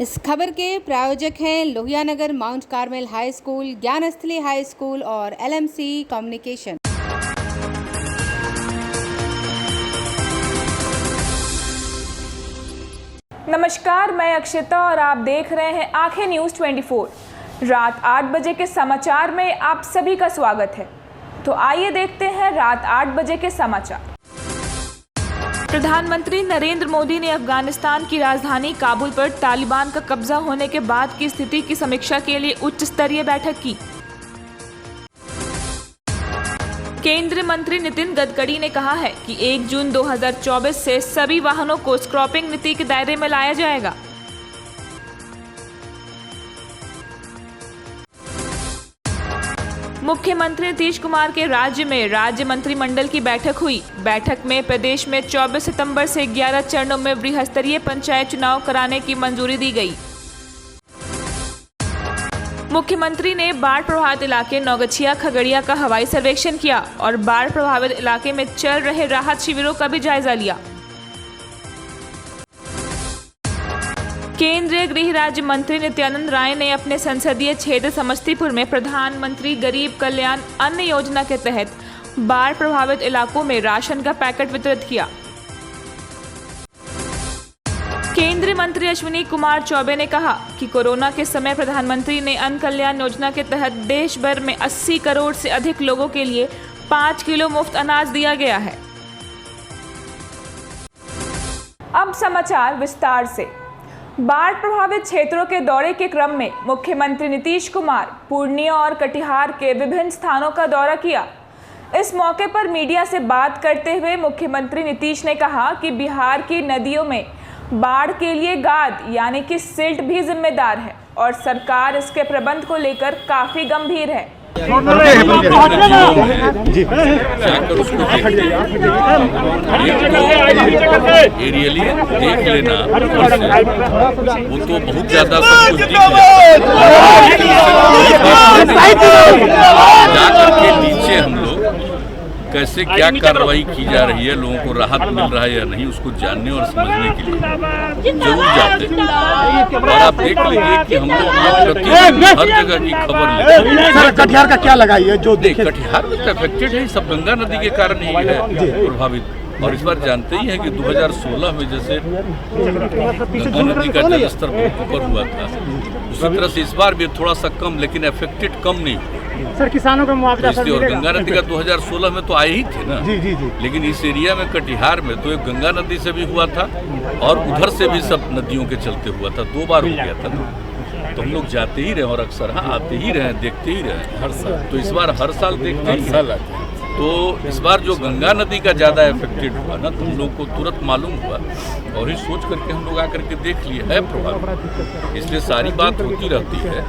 इस खबर के प्रायोजक हैं Lohia Nagar Mount Carmel high school, Gyansthali high school और LMC कम्युनिकेशन। नमस्कार, मैं अक्षिता और आप देख रहे हैं आंखें न्यूज़ 24। रात 8 बजे के समाचार में आप सभी का स्वागत है। तो आइए देखते हैं रात 8 बजे के समाचार। प्रधानमंत्री नरेंद्र मोदी ने अफगानिस्तान की राजधानी काबुल पर तालिबान का कब्जा होने के बाद की स्थिति की समीक्षा के लिए उच्च स्तरीय बैठक की। केंद्रीय मंत्री नितिन गडकरी ने कहा है कि 1 जून 2024 से सभी वाहनों को स्क्रैपिंग नीति के दायरे में लाया जाएगा। मुख्यमंत्री नीतीश कुमार के राज्य में राज्य मंत्रिमंडल की बैठक हुई। बैठक में प्रदेश में 24 सितंबर से 11 चरणों में वृहस्तरीय पंचायत चुनाव कराने की मंजूरी दी गई। मुख्यमंत्री ने बाढ़ प्रभावित इलाके नौगछिया खगड़िया का हवाई सर्वेक्षण किया और बाढ़ प्रभावित इलाके में चल रहे राहत शिविरों का भी जायजा लिया। केंद्रीय गृह राज्य मंत्री नित्यानंद राय ने अपने संसदीय क्षेत्र समस्तीपुर में प्रधानमंत्री गरीब कल्याण अन्न योजना के तहत बाढ़ प्रभावित इलाकों में राशन का पैकेट वितरित किया। केंद्रीय मंत्री अश्विनी कुमार चौबे ने कहा कि कोरोना के समय प्रधानमंत्री ने अन्न कल्याण योजना के तहत देश भर में 80 करोड़ से अधिक लोगों के लिए 5 किलो मुफ्त अनाज दिया गया है। अब समाचार विस्तार से। बाढ़ प्रभावित क्षेत्रों के दौरे के क्रम में मुख्यमंत्री नीतीश कुमार पूर्णिया और कटिहार के विभिन्न स्थानों का दौरा किया। इस मौके पर मीडिया से बात करते हुए मुख्यमंत्री नीतीश ने कहा कि बिहार की नदियों में बाढ़ के लिए गाद यानी कि सिल्ट भी जिम्मेदार है और सरकार इसके प्रबंध को लेकर काफी गंभीर है। एरियली देख लेना, वो तो बहुत ज्यादा सब कुछ जाकर के नीचे हम लोग कैसे क्या कार्रवाई की जा रही है, लोगों को राहत मिल रहा है या नहीं, उसको जानने और समझने के लिए जरूर जाते हैं। और आप देख लीजिए कि हम लोग हर जगह की खबर लेते हैं। कटिहार का क्या लगाई है जो कटिहार में अफेक्टेड है, सब गंगा नदी के कारण ही है प्रभावित। और इस बार जानते ही हैं कि 2016 में जैसे गंगा नदी का जलस्तर बहुत ऊपर हुआ था, उसी तरह से इस बार भी थोड़ा सा कम, लेकिन अफेक्टेड कम नहीं हुआ। सर, किसानों का मुआवजा और गंगा नदी का 2016 में तो आए ही थे ना। जी। लेकिन इस एरिया में कटिहार में तो एक गंगा नदी से भी हुआ था और उधर से भी सब नदियों के चलते हुआ था, 2 बार हो गया था ना। तो हम लोग जाते ही रहे और अक्सर आते ही रहे, देखते ही रहे हर साल। तो इस बार हर साल देखते ही साल आते हैं। तो इस बार जो गंगा नदी का ज़्यादा इफेक्टेड हुआ ना, तो हम लोग को तुरंत मालूम हुआ और ये सोच करके हम लोग आकर के देख लिए है प्रभाव। इसलिए सारी बात होती रहती है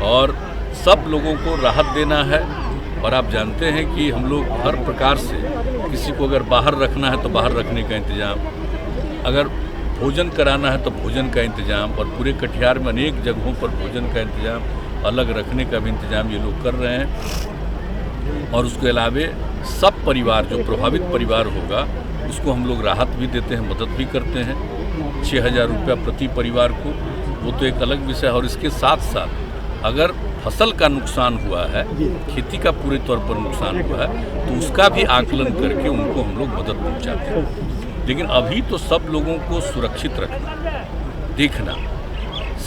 और सब लोगों को राहत देना है। और आप जानते हैं कि हम लोग हर प्रकार से किसी को अगर बाहर रखना है तो बाहर रखने का इंतज़ाम, अगर भोजन कराना है तो भोजन का इंतज़ाम, और पूरे कटिहार में अनेक जगहों पर भोजन का इंतज़ाम, अलग रखने का भी इंतज़ाम ये लोग कर रहे हैं। और उसके अलावे सब परिवार जो प्रभावित परिवार होगा उसको हम लोग राहत भी देते हैं, मदद भी करते हैं। 6,000 रुपया प्रति परिवार को, वो तो एक अलग विषय है। और इसके साथ साथ अगर फसल का नुकसान हुआ है, खेती का पूरे तौर पर नुकसान हुआ है, तो उसका भी आकलन करके उनको हम लोग मदद पहुंचाते हैं। लेकिन अभी तो सब लोगों को सुरक्षित रखना, देखना,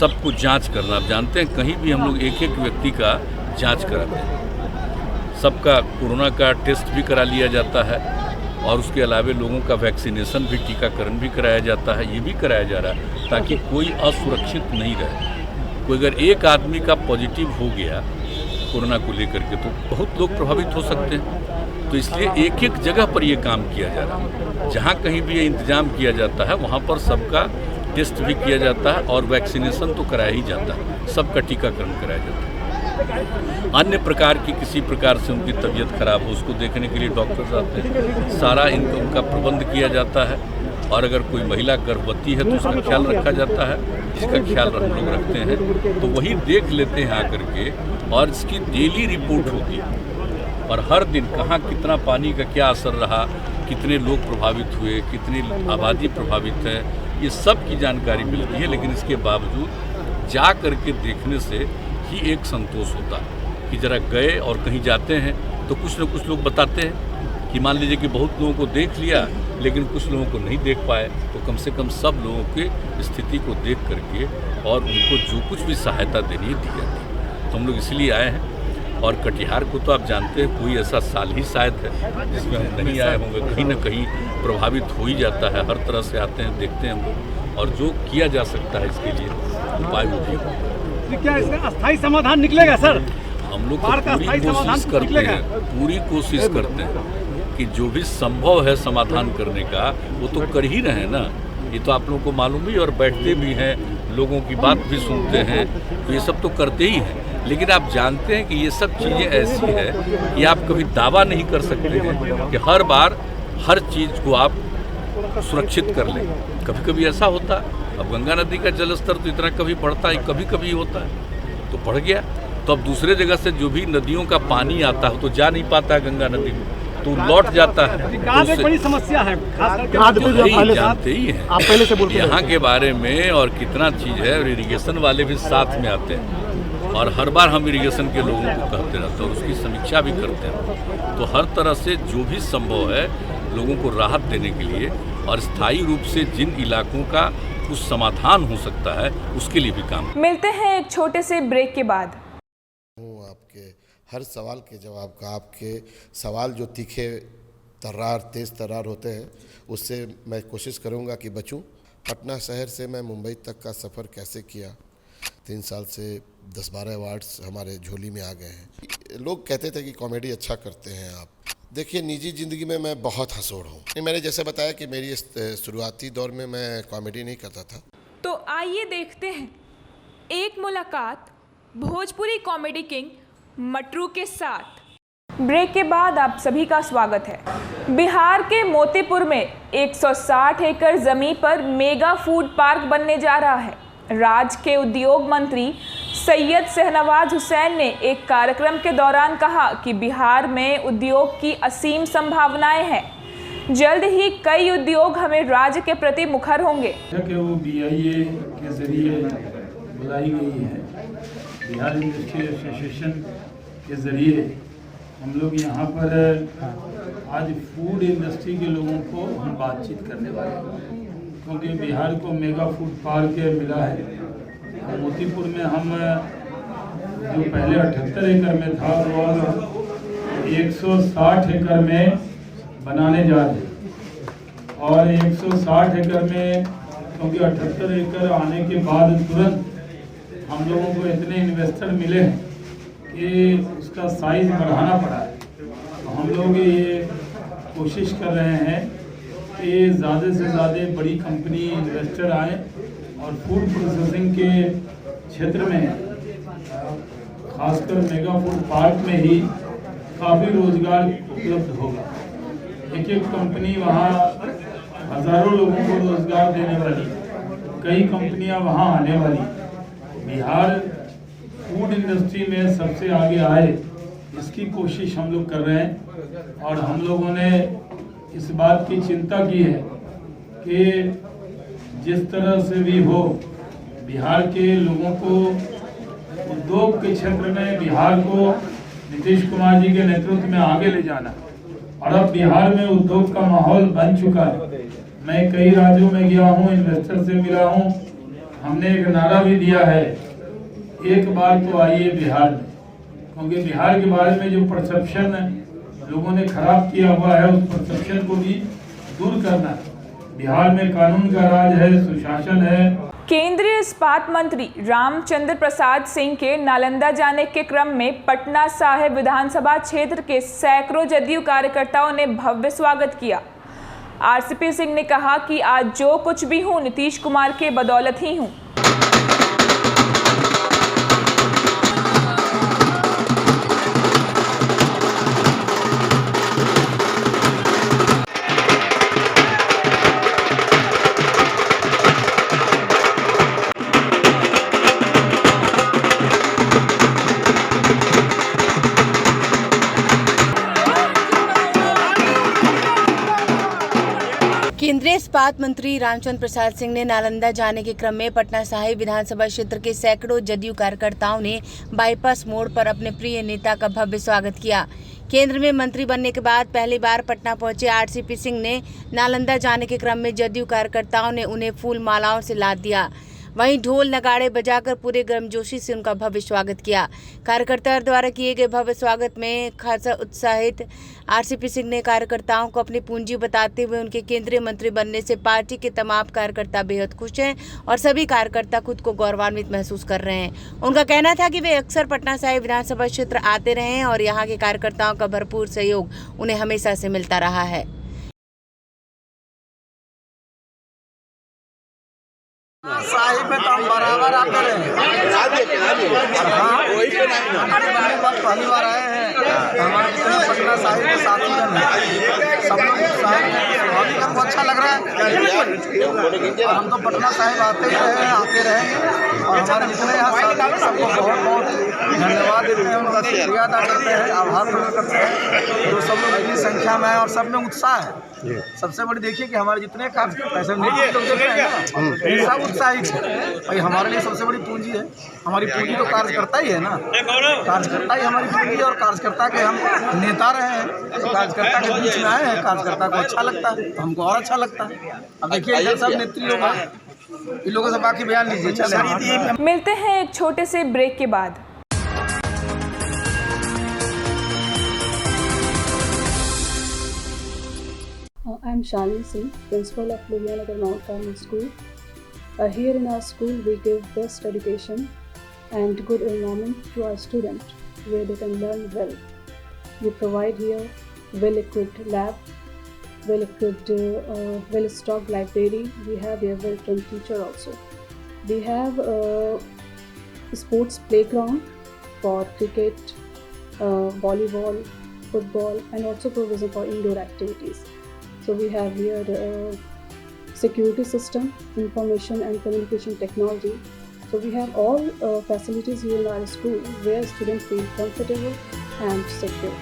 सबको जांच करना। आप जानते हैं कहीं भी हम लोग एक व्यक्ति का जांच कराते हैं, सबका कोरोना का टेस्ट भी करा लिया जाता है और उसके अलावे लोगों का वैक्सीनेशन भी, टीकाकरण भी कराया जाता है। ये भी कराया जा रहा है ताकि कोई असुरक्षित नहीं रहे। कोई अगर एक आदमी का पॉजिटिव हो गया कोरोना को लेकर के तो बहुत लोग प्रभावित हो सकते हैं। तो इसलिए एक जगह पर ये काम किया जा रहा है, जहाँ कहीं भी ये इंतजाम किया जाता है वहाँ पर सबका टेस्ट भी किया जाता है और वैक्सीनेशन तो कराया ही जाता है, सबका टीकाकरण कराया जाता है। अन्य प्रकार की किसी प्रकार से उनकी तबीयत खराब हो उसको देखने के लिए डॉक्टर्स आते हैं, सारा उनका प्रबंध किया जाता है। और अगर कोई महिला गर्भवती है तो उसका ख्याल रखा जाता है, इसका ख्याल हम लोग रखते हैं। तो वही देख लेते हैं आकर के, और इसकी डेली रिपोर्ट होती है और हर दिन कहाँ कितना पानी का क्या असर रहा, कितने लोग प्रभावित हुए, कितनी आबादी प्रभावित है, ये सब की जानकारी मिलती है, लेकिन इसके बावजूद जा करके देखने से ही एक संतोष होता है कि जरा गए और कहीं जाते हैं तो कुछ न कुछ लोग बताते हैं कि मान लीजिए कि बहुत लोगों को देख लिया लेकिन कुछ लोगों को नहीं देख पाए, तो कम से कम सब लोगों के स्थिति को देख करके और उनको जो कुछ भी सहायता देनी है दी जाती है। तो हम लोग इसलिए आए हैं। और कटिहार को तो आप जानते हैं कोई ऐसा साल ही शायद है जिसमें हम नहीं आए होंगे, कहीं ना कहीं प्रभावित हो ही जाता है। हर तरह से आते हैं, देखते हैं हम लोग, और जो किया जा सकता है इसके लिए उपाय वो भी होगा। क्या इसका अस्थायी समाधान निकलेगा सर? हम लोग पूरी कोशिश करते हैं कि जो भी संभव है समाधान करने का वो तो कर ही रहे हैं ना। ये तो आप लोगों को मालूम ही, और बैठते भी हैं, लोगों की बात भी सुनते हैं, तो ये सब तो करते ही हैं। लेकिन आप जानते हैं कि ये सब चीज़ें ऐसी है कि आप कभी दावा नहीं कर सकते हैं कि हर बार हर चीज़ को आप सुरक्षित कर लें। कभी कभी ऐसा होता है। अब गंगा नदी का जलस्तर तो इतना कभी बढ़ता है, कभी कभी होता है, तो बढ़ गया तो अब दूसरे जगह से जो भी नदियों का पानी आता है तो जा नहीं पाता है गंगा नदी में, तो लौट जाता है। तो एक बड़ी समस्या है, जानते ही हैं आप पहले से बोलते यहाँ के बारे में, और कितना चीज़ है। और इरिगेशन वाले भी साथ में आते हैं और हर बार हम इरिगेशन के लोगों को कहते रहते हैं और उसकी समीक्षा भी करते हैं। तो हर तरह से जो भी संभव है लोगों को राहत देने के लिए और स्थायी रूप से जिन इलाकों का कुछ समाधान हो सकता है उसके लिए भी काम। मिलते हैं एक छोटे से ब्रेक के बाद। आपके हर सवाल के जवाब का, आपके सवाल जो तीखे तर्रार तेज़ तर्रार होते हैं उससे मैं कोशिश करूंगा कि बचूं। पटना शहर से मैं मुंबई तक का सफ़र कैसे किया, 3 साल से 10-12 अवार्ड्स हमारे झोली में आ गए हैं। लोग कहते थे कि कॉमेडी अच्छा करते हैं आप। देखिए, निजी ज़िंदगी में मैं बहुत हंसोड़ हूँ। मैंने जैसे बताया कि मेरी शुरुआती दौर में मैं कॉमेडी नहीं करता था। तो आइए देखते हैं एक मुलाकात भोजपुरी कॉमेडी किंग मटरू के साथ। ब्रेक के बाद आप सभी का स्वागत है। बिहार के मोतीपुर में 160 एकड़ ज़मीन पर मेगा फूड पार्क बनने जा रहा है। राज्य के उद्योग मंत्री सैयद शहनवाज हुसैन ने एक कार्यक्रम के दौरान कहा कि बिहार में उद्योग की असीम संभावनाएं हैं। जल्द ही कई उद्योग हमें राज्य के प्रति मुखर होंगे। वो BIA के जरिए बुलाई गई है, बिहार इंडस्ट्री एसोसिएशन के ज़रिए हम लोग यहाँ पर आज फूड इंडस्ट्री के लोगों को हम बातचीत करने वाले हैं, क्योंकि बिहार को मेगा फूड पार्क मिला है। मोतीपुर में हम जो पहले 78 एकड़ में था वो 160 एकड़ में बनाने जा रहे हैं। और 160 एकड़ में क्योंकि 78 एकड़ आने के बाद तुरंत हम लोगों को इतने इन्वेस्टर मिले हैं कि उसका साइज़ बढ़ाना पड़ा है। तो हम लोग ये कोशिश कर रहे हैं कि ज़्यादा से ज़्यादा बड़ी कंपनी इन्वेस्टर आए और फूड प्रोसेसिंग के क्षेत्र में खासकर मेगा फूड पार्क में ही काफ़ी रोज़गार उपलब्ध होगा। एक एक कंपनी वहाँ हज़ारों लोगों को रोज़गार देने वाली, कई कंपनियाँ वहाँ आने वाली। बिहार फूड इंडस्ट्री में सबसे आगे आए, इसकी कोशिश हम लोग कर रहे हैं। और हम लोगों ने इस बात की चिंता की है कि जिस तरह से भी हो बिहार के लोगों को उद्योग के क्षेत्र में बिहार को नीतीश कुमार जी के नेतृत्व में आगे ले जाना। और अब बिहार में उद्योग का माहौल बन चुका है। मैं कई राज्यों में गया हूँ, इन्वेस्टर से मिला हूँ। हमने एक नारा भी दिया है, एक बार तो आइए बिहार में, क्योंकि बिहार के बारे में जो परसेप्शन लोगों ने खराब किया हुआ है उस परसेप्शन को भी दूर करना है। बिहार में कानून का राज है, सुशासन है। केंद्रीय इस्पात मंत्री रामचंद्र प्रसाद सिंह के नालंदा जाने के क्रम में पटना साहिब विधानसभा क्षेत्र के सैकड़ों जदयू कार्यकर्ताओं ने भव्य स्वागत किया। RCP सिंह ने कहा कि आज जो कुछ भी हूँ नीतीश कुमार के बदौलत ही हूँ। केंद्रीय इस्पात मंत्री रामचंद्र प्रसाद सिंह ने नालंदा जाने के क्रम में पटना साहिब विधानसभा क्षेत्र के सैकड़ों जदयू कार्यकर्ताओं ने बाईपास मोड़ पर अपने प्रिय नेता का भव्य स्वागत किया। केंद्र में मंत्री बनने के बाद पहली बार पटना पहुंचे आरसीपी सिंह ने नालंदा जाने के क्रम में जदयू कार्यकर्ताओं ने उन्हें फूल मालाओं से लाद दिया। वहीं ढोल नगाड़े बजाकर पूरे गर्मजोशी से उनका भव्य स्वागत किया। कार्यकर्ताओं द्वारा किए गए भव्य स्वागत में खासा उत्साहित आरसीपी सिंह ने कार्यकर्ताओं को अपनी पूंजी बताते हुए उनके केंद्रीय मंत्री बनने से पार्टी के तमाम कार्यकर्ता बेहद खुश हैं और सभी कार्यकर्ता खुद को गौरवान्वित महसूस कर रहे हैं। उनका कहना था कि वे अक्सर पटना साहिब विधानसभा क्षेत्र आते रहे हैं और यहाँ के कार्यकर्ताओं का भरपूर सहयोग उन्हें हमेशा से मिलता रहा है। साहिब में तो हम बराबर आते रहे पहली बार आए हैं। हमारे जितने पटना साहिब के साथी हैं सब लोग साहिब हमको अच्छा लग रहा है और हम तो पटना साहिब आते रहेंगे और हमारे जितने यहाँ साथी हैं सबको बहुत बहुत धन्यवाद देते हैं, उनका शुक्रिया अदा करते हैं, आभार प्रकट करते हैं जो सब लोग इतनी संख्या में है और सब में उत्साह है। सबसे बड़ी देखिए कि हमारे जितने सब उत्साहित है भाई, हमारे लिए सबसे बड़ी पूंजी है। हमारी पूंजी तो कार्यकर्ता ही है ना, कार्यकर्ता ही हमारी पूंजी है और कार्यकर्ता के हम नेता रहे हैं, तो कार्यकर्ता के बीच में आए हैं, कार्यकर्ता को अच्छा लगता है तो हमको और अच्छा लगता है। अब देखिए इधर सब नेत्री लोग हैं, इन लोगों से बाकी बयान लीजिए। चलिए मिलते हैं एक छोटे से ब्रेक के बाद। I'm Shalini Singh, principal of Lohianagar Mount Carmel School. Here in our school, we give best education and good environment to our students where they can learn well. We provide here well-equipped lab, well-equipped, well-stocked library. We have here well-trained teacher also. We have a sports playground for cricket, volleyball, football, and also provision for indoor activities. So we have here security system, information and communication technology. So we have all facilities here in our school where students feel comfortable and secure.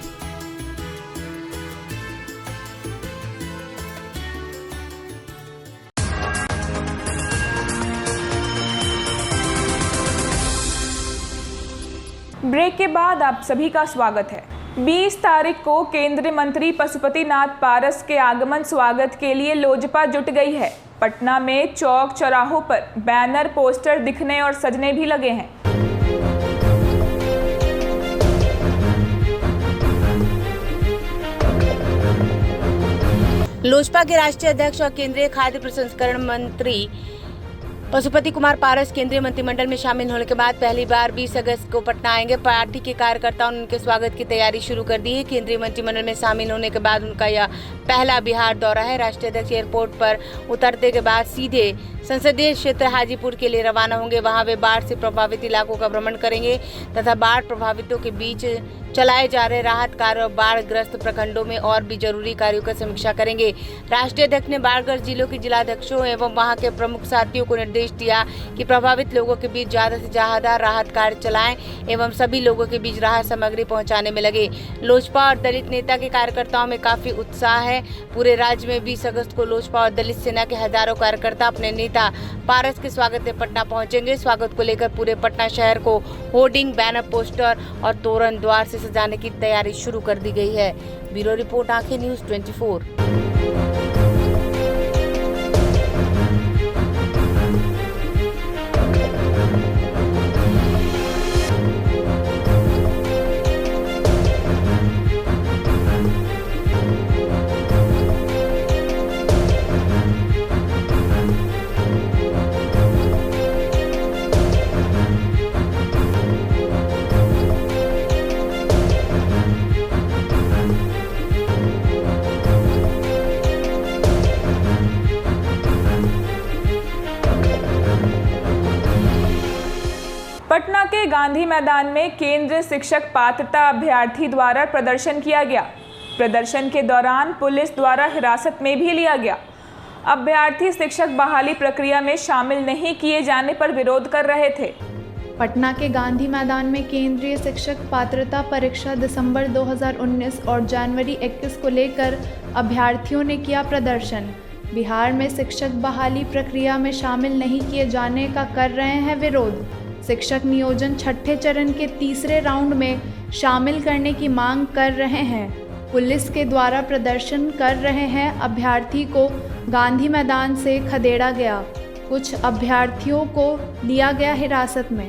Break के बाद आप सभी का स्वागत है। 20 तारीख को केंद्रीय मंत्री पशुपति नाथ पारस के आगमन स्वागत के लिए लोजपा जुट गई है। पटना में चौक चौराहों पर बैनर पोस्टर दिखने और सजने भी लगे हैं। लोजपा के राष्ट्रीय अध्यक्ष और केंद्रीय खाद्य प्रसंस्करण मंत्री पशुपति कुमार पारस केंद्रीय मंत्रिमंडल में शामिल होने के बाद पहली बार 20 अगस्त को पटना आएंगे। पार्टी के कार्यकर्ताओं ने उनके स्वागत की तैयारी शुरू कर दी है। केंद्रीय मंत्रिमंडल में शामिल होने के बाद उनका यह पहला बिहार दौरा है। राष्ट्रीय अध्यक्ष एयरपोर्ट पर उतरते के बाद सीधे संसदीय क्षेत्र हाजीपुर के लिए रवाना होंगे। वहां वे बाढ़ से प्रभावित इलाकों का भ्रमण करेंगे तथा बाढ़ प्रभावितों के बीच चलाए जा रहे राहत कार्य और बाढ़ ग्रस्त प्रखंडों में और भी जरूरी कार्यों की समीक्षा करेंगे। राष्ट्रीय अध्यक्ष ने बाढ़ग्रस्त जिलों के जिलाध्यक्षों एवं वहां के प्रमुख साथियों को निर्देश दिया कि प्रभावित लोगों के बीच ज्यादा से ज्यादा राहत कार्य चलाएं एवं सभी लोगों के बीच राहत सामग्री पहुंचाने में लगे। लोजपा और दलित नेता के कार्यकर्ताओं में काफी उत्साह है। पूरे राज्य में 20 अगस्त को लोजपा और दलित सेना के हजारों कार्यकर्ता अपने नेता पारस के स्वागत में पटना पहुंचेंगे। स्वागत को लेकर पूरे पटना शहर को होर्डिंग, बैनर, पोस्टर और तोरण द्वार से सजाने की तैयारी शुरू कर दी गई है। ब्यूरो रिपोर्ट, आंखें न्यूज़ 24। पटना के गांधी मैदान में केंद्रीय शिक्षक पात्रता अभ्यर्थी द्वारा प्रदर्शन किया गया। प्रदर्शन के दौरान पुलिस द्वारा हिरासत में भी लिया गया। अभ्यर्थी शिक्षक बहाली प्रक्रिया में शामिल नहीं किए जाने पर विरोध कर रहे थे। पटना के गांधी मैदान में केंद्रीय शिक्षक पात्रता परीक्षा दिसंबर 2019 और जनवरी 21 को लेकर अभ्यर्थियों ने किया प्रदर्शन। बिहार में शिक्षक बहाली प्रक्रिया में शामिल नहीं किए जाने का कर रहे हैं विरोध। शिक्षक नियोजन छठे चरण के तीसरे राउंड में शामिल करने की मांग कर रहे हैं। पुलिस के द्वारा प्रदर्शन कर रहे हैं अभ्यर्थी को गांधी मैदान से खदेड़ा गया। कुछ अभ्यर्थियों को लिया गया हिरासत में।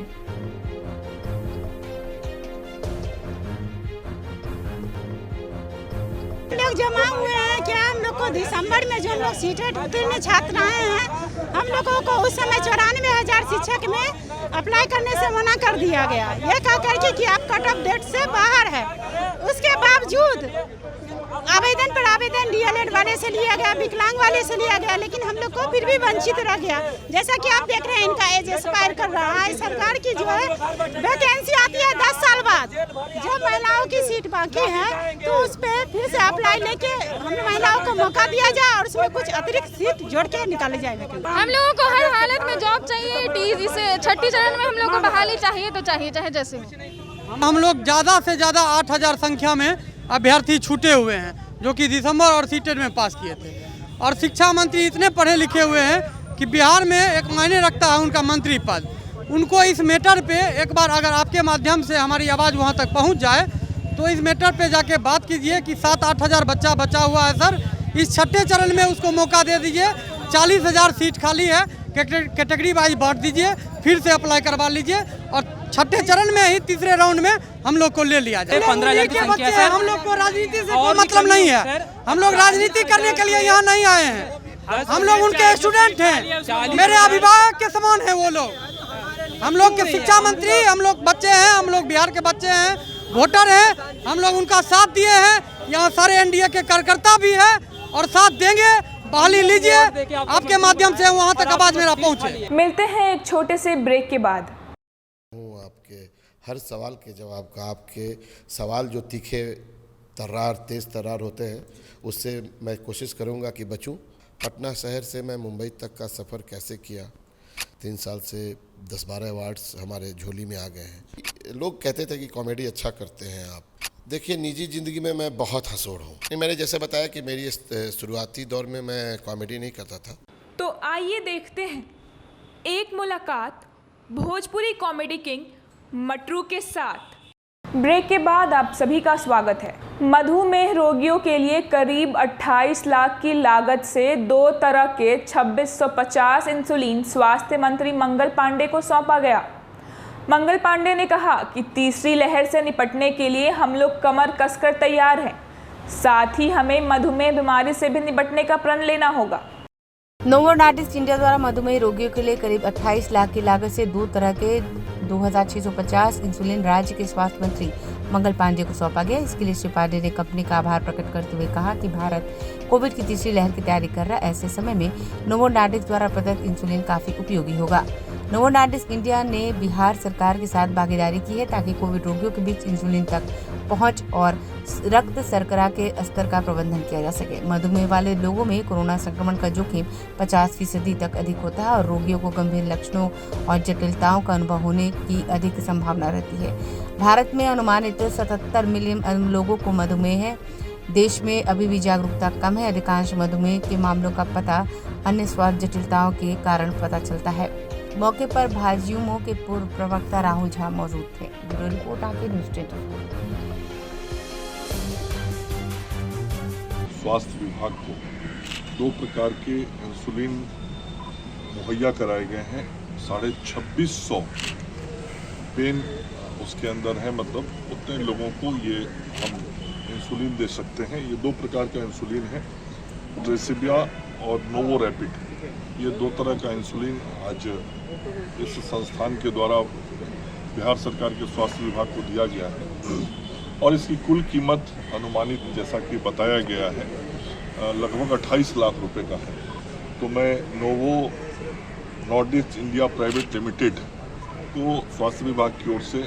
लोग जमा हुए हैं क्या? हम लोग को दिसंबर में जो लोग सीटें उत्तीर्ण छात्र आए हैं, हम लोगों को उस समय 94,000 शिक्षक में अप्लाई करने से मना कर दिया गया, ये कह करके कि आप कट ऑफ डेट से बाहर है। उसके बावजूद आवेदन पर आवेदन डीएलएड वाले से लिया गया, विकलांग वाले से लिया गया, लेकिन हम लोग को फिर भी वंचित रह गया। जैसा कि आप देख रहे हैं, इनका एज एक्सपायर कर रहा है। सरकार की जो है वैकेंसी आती है 10 साल बाद। जब महिलाओं की सीट बाकी है तो उस पर फिर से अप्लाई लेके हम महिलाओं को मौका दिया जाए और उसमें कुछ अतिरिक्त सीट जोड़ के निकाले जाए। हम लोगों को हर हालत में जॉब चाहिए। इसे छठी चरण में हम लोग को बहाली चाहिए तो चाहिए, चाहे जैसे हो। हम लोग ज़्यादा से ज़्यादा 8,000 संख्या में अभ्यर्थी छूटे हुए हैं जो कि दिसंबर और सीटेट में पास किए थे। और शिक्षा मंत्री इतने पढ़े लिखे हुए हैं कि बिहार में एक मायने रखता है उनका मंत्री पद। उनको इस मैटर पे एक बार अगर आपके माध्यम से हमारी आवाज़ वहाँ तक पहुँच जाए तो इस मैटर पे जाके बात कीजिए कि 7-8 हज़ार बच्चा बचा हुआ है सर, इस छठे चरण में उसको मौका दे दीजिए। 40,000 सीट खाली है, कैटेगरी वाइज बांट दीजिए, फिर से अप्लाई करवा लीजिए और छठे चरण में ही तीसरे राउंड में हम लोग को ले लिया जाए। 15,000 की संख्या है। हम लोग को राजनीति से कोई मतलब नहीं है। हम लोग राजनीति करने के लिए यहाँ नहीं आए हैं। हम लोग उनके स्टूडेंट हैं, मेरे अभिभावक के समान है वो लोग। हम लोग के शिक्षा मंत्री, हम लोग बच्चे हैं, हम लोग बिहार के बच्चे हैं, वोटर हैं, हम लोग उनका साथ दिए हैं। यहाँ सारे एनडीए के कार्यकर्ता भी है और साथ देंगे। बहाली लीजिए, आपके माध्यम से वहाँ तक आवाज मेरा पहुँचे। मिलते हैं एक छोटे से ब्रेक के बाद। आपके हर सवाल के जवाब का, आपके सवाल जो तीखे तर्रार तेज़ तर्रार होते हैं उससे मैं कोशिश करूँगा कि बचूँ। पटना शहर से मैं मुंबई तक का सफ़र कैसे किया, 3 साल से 10-12 अवार्ड्स हमारे झोली में आ गए हैं। लोग कहते थे कि कॉमेडी अच्छा करते हैं आप। देखिए, निजी ज़िंदगी में मैं बहुत हंसोड़ हूँ। मैंने जैसे बताया कि मेरी शुरुआती दौर में मैं कॉमेडी नहीं करता था। तो आइए देखते हैं एक मुलाकात भोजपुरी कॉमेडी किंग मटरू के साथ। ब्रेक के बाद आप सभी का स्वागत है। मधुमेह रोगियों के लिए करीब 28 लाख की लागत से 2 तरह के 2650 इंसुलिन स्वास्थ्य मंत्री मंगल पांडे को सौंपा गया। मंगल पांडे ने कहा कि तीसरी लहर से निपटने के लिए हम लोग कमर कसकर तैयार हैं। साथ ही हमें मधुमेह बीमारी से भी निपटने का प्रण लेना होगा। नोवो नॉर्डिस्क इंडिया द्वारा मधुमेह रोगियों के लिए करीब 28 लाख की लागत से 2 तरह के 2650 इंसुलिन राज्य के स्वास्थ्य मंत्री मंगल पांडे को सौंपा गया। इसके लिए श्री पांडे ने कंपनी का आभार प्रकट करते हुए कहा कि भारत कोविड की तीसरी लहर की तैयारी कर रहा है। ऐसे समय में नोवो नॉर्डिस्क द्वारा प्रदत्त इंसुलिन काफी उपयोगी होगा। नोवो नॉर्डिस्क इंडिया ने बिहार सरकार के साथ भागीदारी की है ताकि कोविड रोगियों के बीच इंसुलिन तक पहुंच और रक्त शर्करा के स्तर का प्रबंधन किया जा सके। मधुमेह वाले लोगों में कोरोना संक्रमण का जोखिम 50% तक अधिक होता है और रोगियों को गंभीर लक्षणों और जटिलताओं का अनुभव होने की अधिक संभावना रहती है। भारत में अनुमानित 77 मिलियन लोगों को मधुमेह है। देश में अभी भी जागरूकता कम है। अधिकांश मधुमेह के मामलों का पता अन्य स्वास्थ्य जटिलताओं के कारण पता चलता है। मौके पर भाजयुमो के पूर्व प्रवक्ता राहुल झा मौजूद थे। ब्यूरो रिपोर्ट आके न्यूज़ 24। स्वास्थ्य विभाग को 2 प्रकार के इंसुलिन मुहैया कराए गए हैं। 2650 पेन उसके अंदर है, मतलब उतने लोगों को ये हम इंसुलिन दे सकते हैं। ये 2 प्रकार का इंसुलिन है, रेसिबिया और नोवो रैपिड। ये 2 तरह का इंसुलिन आज इस संस्थान के द्वारा बिहार सरकार के स्वास्थ्य विभाग को दिया गया है और इसकी कुल कीमत अनुमानित, जैसा कि बताया गया है, लगभग 28 लाख रुपए का है। तो मैं novo Nordisk India private limited को स्वास्थ्य विभाग की ओर से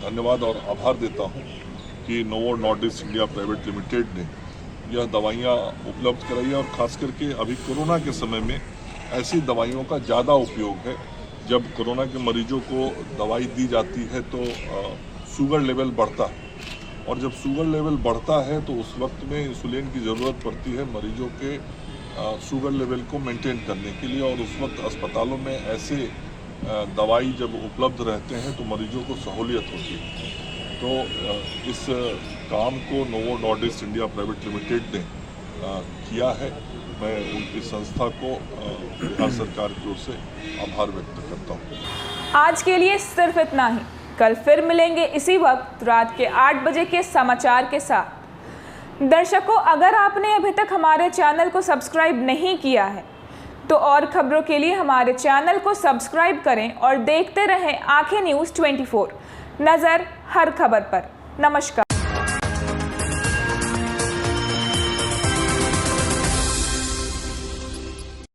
धन्यवाद और आभार देता हूं कि novo Nordisk India private limited ने यह दवाइयां उपलब्ध कराई है। और ख़ास करके अभी कोरोना के समय में ऐसी दवाइयों का ज़्यादा उपयोग है। जब कोरोना के मरीजों को दवाई दी जाती है तो शुगर लेवल बढ़ता है और जब शुगर लेवल बढ़ता है तो उस वक्त में इंसुलिन की ज़रूरत पड़ती है मरीजों के शुगर लेवल को मेंटेन करने के लिए, और उस वक्त अस्पतालों में ऐसे दवाई जब उपलब्ध रहते हैं तो मरीजों को सहूलियत होती है। तो इस काम को नोवो नॉर्डिस्ट इंडिया प्राइवेट लिमिटेड ने किया है। मैं उनकी संस्था को बिहार सरकार की ओर से आभार व्यक्त करता हूँ। आज के लिए सिर्फ इतना ही। कल फिर मिलेंगे इसी वक्त रात के 8 बजे के समाचार के साथ। दर्शकों, अगर आपने अभी तक हमारे चैनल को सब्सक्राइब नहीं किया है तो और खबरों के लिए हमारे चैनल को सब्सक्राइब करें और देखते रहें आंखें न्यूज़ 24। नज़र हर खबर पर। नमस्कार।